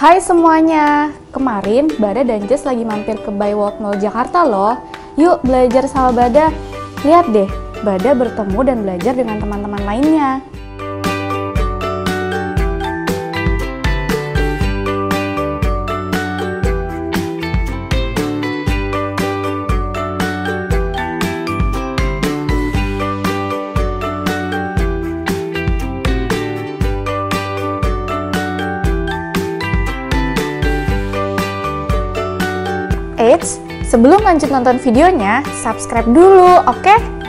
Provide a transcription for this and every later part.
Hai semuanya, kemarin Bada dan Jess lagi mampir ke Baymall Jakarta loh. Yuk belajar sama Bada. Lihat deh, Bada bertemu dan belajar dengan teman-teman lainnya. Eits, sebelum lanjut nonton videonya, subscribe dulu, oke?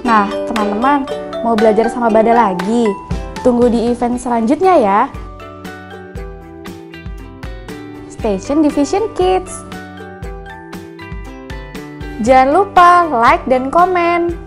Nah, teman-teman, mau belajar sama Bada lagi? Tunggu di event selanjutnya ya. Station Division Kids. Jangan lupa like dan komen.